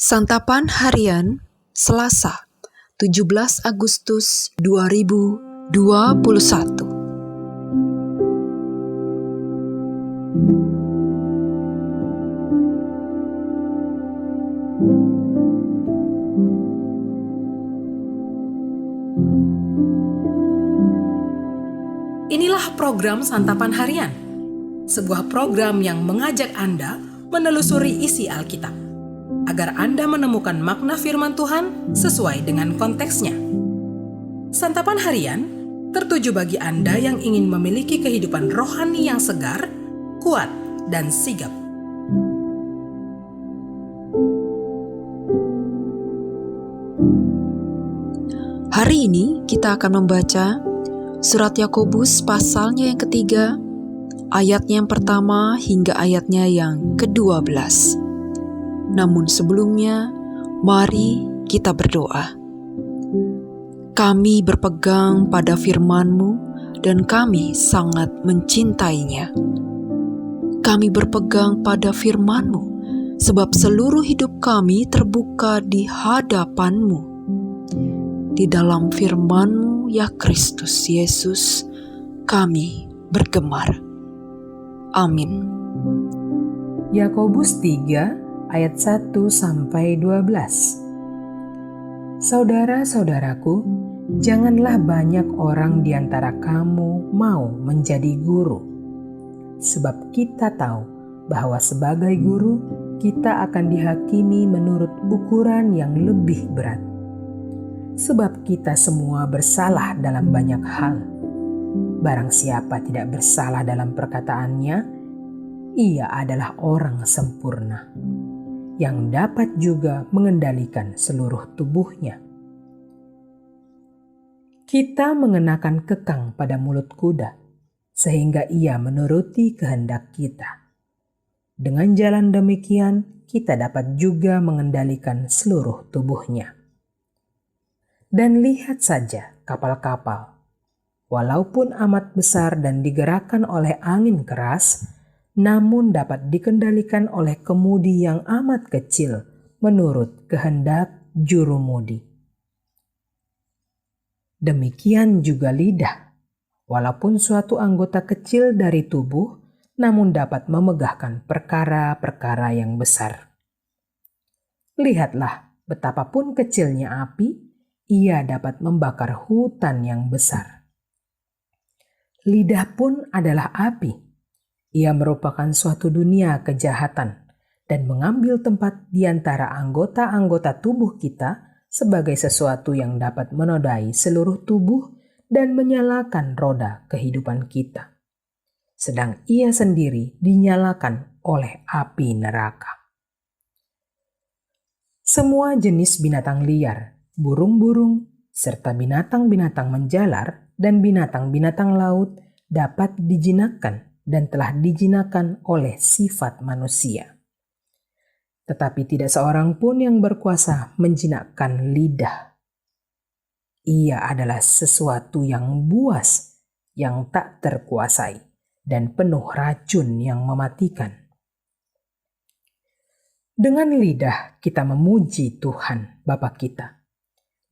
Santapan Harian Selasa 17 Agustus 2021. Inilah program Santapan Harian, sebuah program yang mengajak Anda menelusuri isi Alkitab, agar Anda menemukan makna firman Tuhan sesuai dengan konteksnya. Santapan Harian tertuju bagi Anda yang ingin memiliki kehidupan rohani yang segar, kuat, dan sigap. Hari ini kita akan membaca Surat Yakobus pasalnya yang ketiga, ayatnya yang pertama hingga ayatnya yang ke-12. Namun sebelumnya, mari kita berdoa. Kami berpegang pada firman-Mu dan kami sangat mencintainya. Kami berpegang pada firman-Mu sebab seluruh hidup kami terbuka di hadapan-Mu. Di dalam firman-Mu, ya Kristus Yesus, kami bergemar. Amin. Yakobus 3 ayat 1-12. Saudara-saudaraku, janganlah banyak orang di antara kamu mau menjadi guru. Sebab kita tahu bahwa sebagai guru, kita akan dihakimi menurut ukuran yang lebih berat. Sebab kita semua bersalah dalam banyak hal. Barang siapa tidak bersalah dalam perkataannya, ia adalah orang sempurna, yang dapat juga mengendalikan seluruh tubuhnya. Kita mengenakan kekang pada mulut kuda, sehingga ia menuruti kehendak kita. Dengan jalan demikian, kita dapat juga mengendalikan seluruh tubuhnya. Dan lihat saja kapal-kapal, walaupun amat besar dan digerakkan oleh angin keras, namun dapat dikendalikan oleh kemudi yang amat kecil menurut kehendak jurumudi. Demikian juga lidah, walaupun suatu anggota kecil dari tubuh, namun dapat memegahkan perkara-perkara yang besar. Lihatlah betapapun kecilnya api, ia dapat membakar hutan yang besar. Lidah pun adalah api. Ia merupakan suatu dunia kejahatan dan mengambil tempat di antara anggota-anggota tubuh kita sebagai sesuatu yang dapat menodai seluruh tubuh dan menyalakan roda kehidupan kita. Sedang ia sendiri dinyalakan oleh api neraka. Semua jenis binatang liar, burung-burung, serta binatang-binatang menjalar dan binatang-binatang laut dapat dijinakkan dan telah dijinakkan oleh sifat manusia. Tetapi tidak seorang pun yang berkuasa menjinakkan lidah. Ia adalah sesuatu yang buas, yang tak terkuasai, dan penuh racun yang mematikan. Dengan lidah kita memuji Tuhan Bapa kita,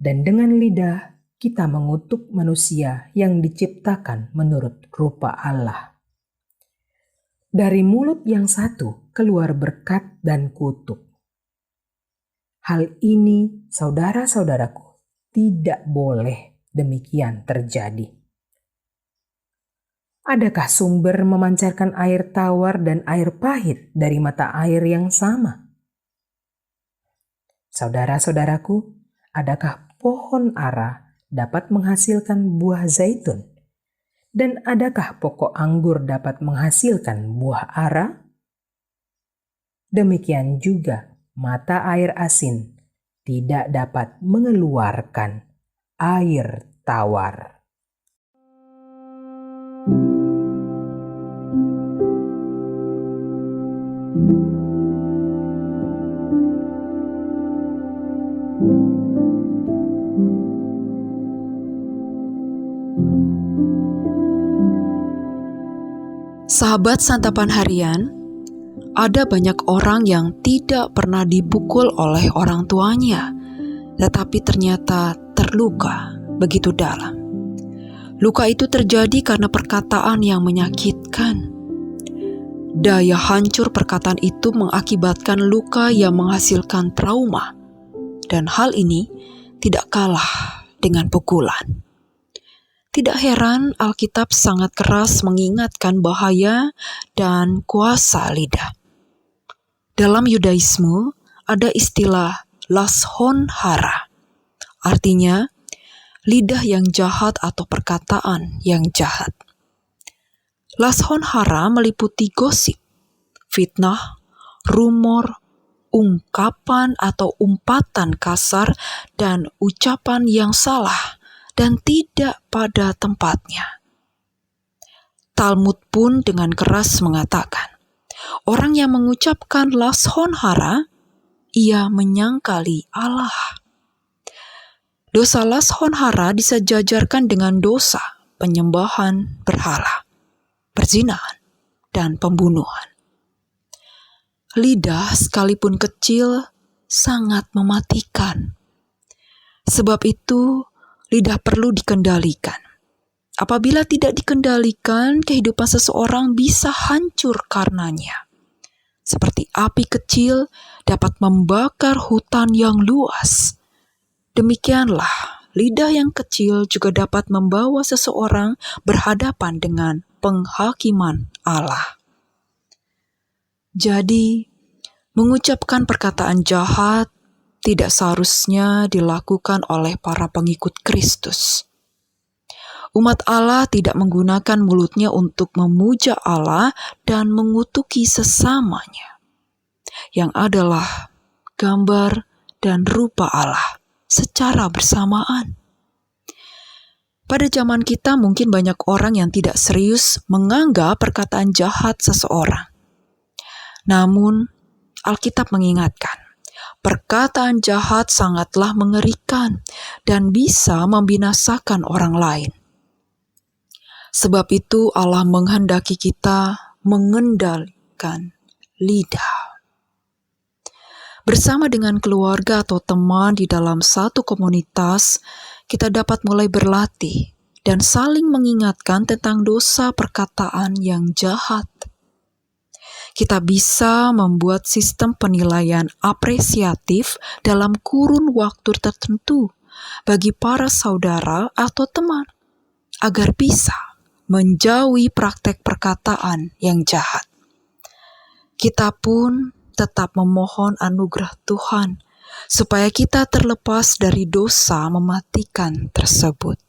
dan dengan lidah kita mengutuk manusia yang diciptakan menurut rupa Allah. Dari mulut yang satu keluar berkat dan kutuk. Hal ini, saudara-saudaraku, tidak boleh demikian terjadi. Adakah sumber memancarkan air tawar dan air pahit dari mata air yang sama? Saudara-saudaraku, adakah pohon ara dapat menghasilkan buah zaitun? Dan adakah pokok anggur dapat menghasilkan buah ara? Demikian juga mata air asin tidak dapat mengeluarkan air tawar. Sahabat Santapan Harian, Ada banyak orang yang tidak pernah dipukul oleh orang tuanya, tetapi ternyata terluka begitu dalam. Luka itu terjadi karena perkataan yang menyakitkan. Daya hancur perkataan itu mengakibatkan luka yang menghasilkan trauma, dan hal ini tidak kalah dengan pukulan. Tidak heran Alkitab sangat keras mengingatkan bahaya dan kuasa lidah. Dalam Yudaisme ada istilah lashon hara, artinya lidah yang jahat atau perkataan yang jahat. Lashon hara meliputi gosip, fitnah, rumor, ungkapan atau umpatan kasar, dan ucapan yang salah dan tidak pada tempatnya. Talmud pun dengan keras mengatakan, orang yang mengucapkan lashon hara, ia menyangkali Allah. Dosa lashon hara disejajarkan dengan dosa penyembahan berhala, perzinahan, dan pembunuhan. Lidah sekalipun kecil sangat mematikan. Sebab itu, lidah perlu dikendalikan. Apabila tidak dikendalikan, kehidupan seseorang bisa hancur karenanya. Seperti api kecil dapat membakar hutan yang luas. Demikianlah, lidah yang kecil juga dapat membawa seseorang berhadapan dengan penghakiman Allah. Jadi, mengucapkan perkataan jahat tidak seharusnya dilakukan oleh para pengikut Kristus. Umat Allah tidak menggunakan mulutnya untuk memuja Allah dan mengutuki sesamanya, yang adalah gambar dan rupa Allah secara bersamaan. Pada zaman kita mungkin banyak orang yang tidak serius menganggap perkataan jahat seseorang. Namun, Alkitab mengingatkan, perkataan jahat sangatlah mengerikan dan bisa membinasakan orang lain. Sebab itu Allah menghendaki kita mengendalikan lidah. Bersama dengan keluarga atau teman di dalam satu komunitas, kita dapat mulai berlatih dan saling mengingatkan tentang dosa perkataan yang jahat. Kita bisa membuat sistem penilaian apresiatif dalam kurun waktu tertentu bagi para saudara atau teman, agar bisa menjauhi praktek perkataan yang jahat. Kita pun tetap memohon anugerah Tuhan supaya kita terlepas dari dosa mematikan tersebut.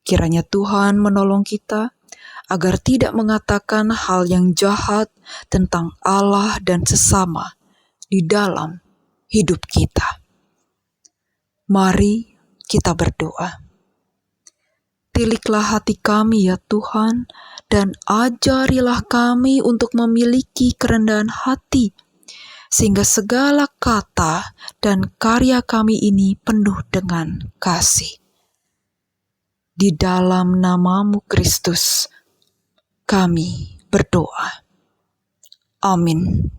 Kiranya Tuhan menolong kita agar tidak mengatakan hal yang jahat tentang Allah dan sesama di dalam hidup kita. Mari kita berdoa. Tiliklah hati kami ya Tuhan, dan ajarilah kami untuk memiliki kerendahan hati, sehingga segala kata dan karya kami ini penuh dengan kasih. Di dalam nama-Mu Kristus, kami berdoa. Amin.